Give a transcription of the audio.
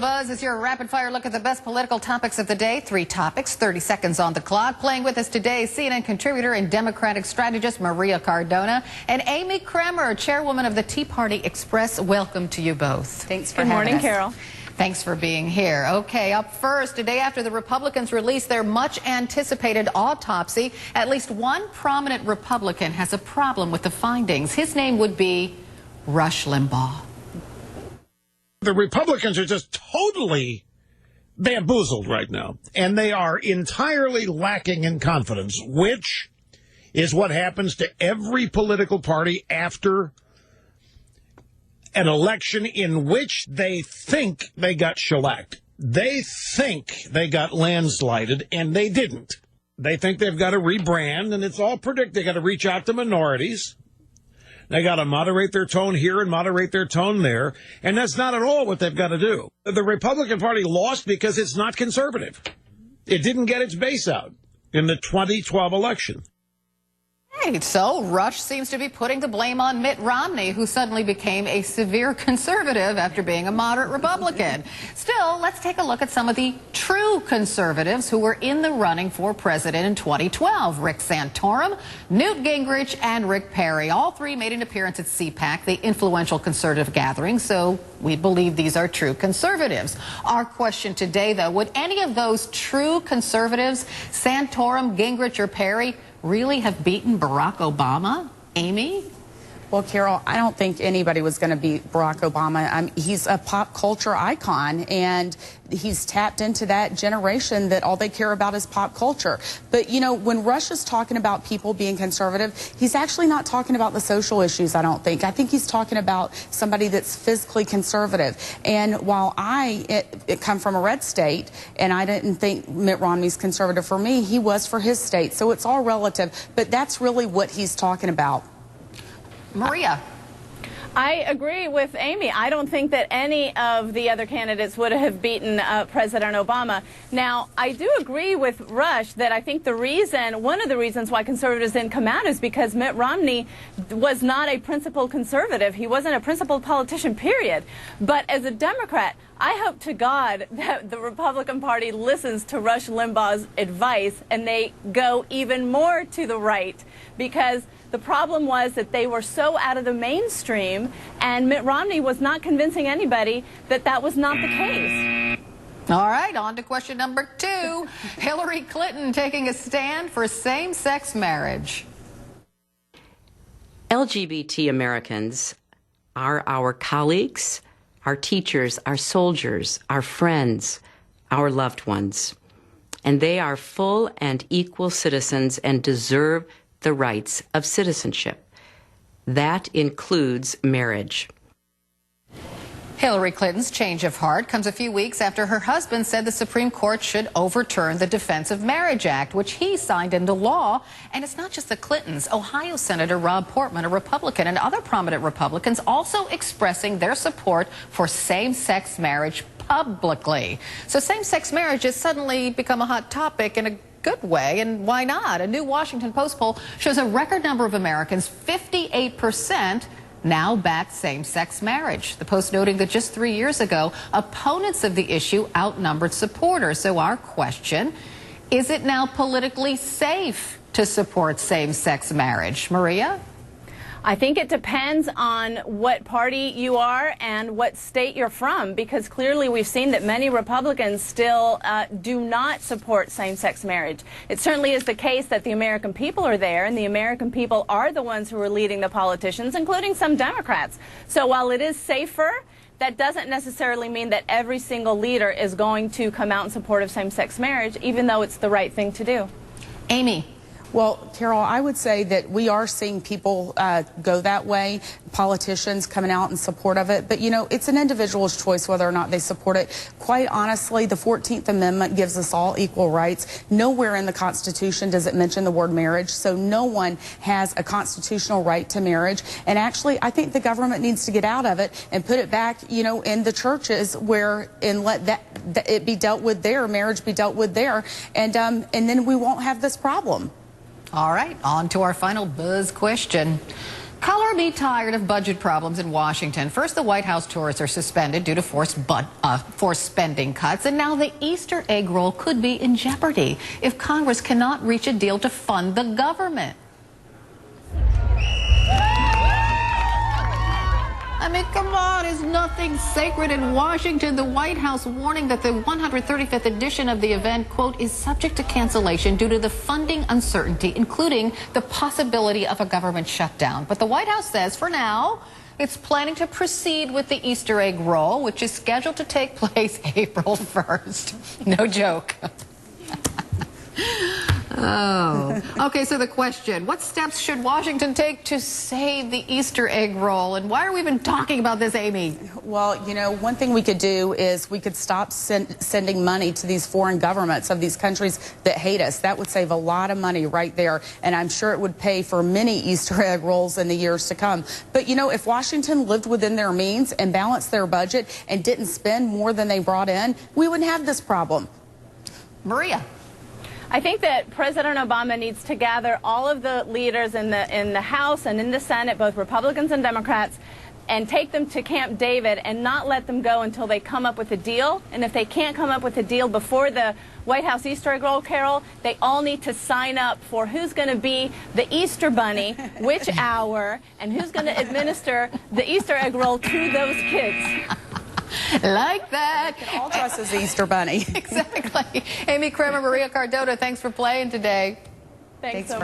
Buzz is your rapid-fire look at the best political topics of the day. 3 topics, 30 seconds on the clock. Playing with us today, CNN contributor and Democratic strategist Maria Cardona and Amy Kremer, chairwoman of the Tea Party Express. Welcome to you both. Thanks for having us. Good morning, Carol. Thanks for being here. Okay, up first, a day after the Republicans released their much-anticipated autopsy, at least one prominent Republican has a problem with the findings. His name would be Rush Limbaugh. The Republicans are just totally bamboozled right now, and they are entirely lacking in confidence, which is what happens to every political party after an election in which they think they got shellacked. They think they got landslided, and they didn't. They think they've got to rebrand, and it's all predicted. They got to reach out to minorities. They got to moderate their tone here and moderate their tone there, and that's not at all what they've got to do. The Republican Party lost because it's not conservative. It didn't get its base out in the 2012 election. Right, so Rush seems to be putting the blame on Mitt Romney, who suddenly became a severe conservative after being a moderate Republican. Still, let's take a look at some of the true conservatives who were in the running for president in 2012. Rick Santorum, Newt Gingrich, and Rick Perry. All three made an appearance at CPAC, the influential conservative gathering, so we believe these are true conservatives. Our question today, though, would any of those true conservatives, Santorum, Gingrich, or Perry, really have beaten Barack Obama? Amy? Well, Carol, I don't think anybody was going to beat Barack Obama. He's a pop culture icon, and he's tapped into that generation that all they care about is pop culture. But, you know, when Rush is talking about people being conservative, he's actually not talking about the social issues, I don't think. I think he's talking about somebody that's physically conservative. And while I come from a red state, and I didn't think Mitt Romney's conservative for me, he was for his state. So it's all relative. But that's really what he's talking about. Maria. I agree with Amy. I don't think that any of the other candidates would have beaten President Obama. Now, I do agree with Rush that I think one of the reasons why conservatives didn't come out is because Mitt Romney was not a principled conservative. He wasn't a principled politician, period. But as a Democrat, I hope to God that the Republican Party listens to Rush Limbaugh's advice and they go even more to the right, because the problem was that they were so out of the mainstream, and Mitt Romney was not convincing anybody that that was not the case. All right, on to question number 2. Hillary Clinton taking a stand for same-sex marriage. LGBT Americans are our colleagues, our teachers, our soldiers, our friends, our loved ones. And they are full and equal citizens and deserve the rights of citizenship. That includes marriage. Hillary Clinton's change of heart comes a few weeks after her husband said the Supreme Court should overturn the Defense of Marriage Act, which he signed into law. And it's not just the Clintons. Ohio Senator Rob Portman, a Republican, and other prominent Republicans also expressing their support for same-sex marriage publicly. So same-sex marriage has suddenly become a hot topic in a good way, and why not? A new Washington Post poll shows a record number of Americans, 58%, now back same-sex marriage. The Post noting that just 3 years ago, opponents of the issue outnumbered supporters. So our question, is it now politically safe to support same-sex marriage? Maria? I think it depends on what party you are and what state you're from, because clearly we've seen that many Republicans still do not support same-sex marriage. It certainly is the case that the American people are there, and the American people are the ones who are leading the politicians, including some Democrats. So while it is safer, that doesn't necessarily mean that every single leader is going to come out in support of same-sex marriage, even though it's the right thing to do. Amy? Well, Carol, I would say that we are seeing people go that way, politicians coming out in support of it. But, you know, it's an individual's choice whether or not they support it. Quite honestly, the 14th Amendment gives us all equal rights. Nowhere in the Constitution does it mention the word marriage, so no one has a constitutional right to marriage. And actually, I think the government needs to get out of it and put it back, you know, in the churches and let it be dealt with there, marriage be dealt with there, and then we won't have this problem. All right, on to our final buzz question. Color me tired of budget problems in Washington. First, the White House tours are suspended due to forced spending cuts, and now the Easter egg roll could be in jeopardy if Congress cannot reach a deal to fund the government. I mean, come on, is nothing sacred in Washington? The White House warning that the 135th edition of the event, quote, is subject to cancellation due to the funding uncertainty, including the possibility of a government shutdown. But the White House says, for now, it's planning to proceed with the Easter egg roll, which is scheduled to take place April 1st. No joke. Oh, okay, so the question, what steps should Washington take to save the Easter egg roll? And why are we even talking about this, Amy? Well, you know, one thing we could do is we could stop sending money to these foreign governments of these countries that hate us. That would save a lot of money right there, and I'm sure it would pay for many Easter egg rolls in the years to come. But, you know, if Washington lived within their means and balanced their budget and didn't spend more than they brought in, we wouldn't have this problem. Maria. I think that President Obama needs to gather all of the leaders in the House and in the Senate, both Republicans and Democrats, and take them to Camp David and not let them go until they come up with a deal. And if they can't come up with a deal before the White House Easter egg roll, Carol, they all need to sign up for who's going to be the Easter bunny, which hour, and who's going to administer the Easter egg roll to those kids. Like that. We can all dress as the Easter bunny. Exactly. Amy Kramer, Maria Cardona, thanks for playing today. Thanks so much.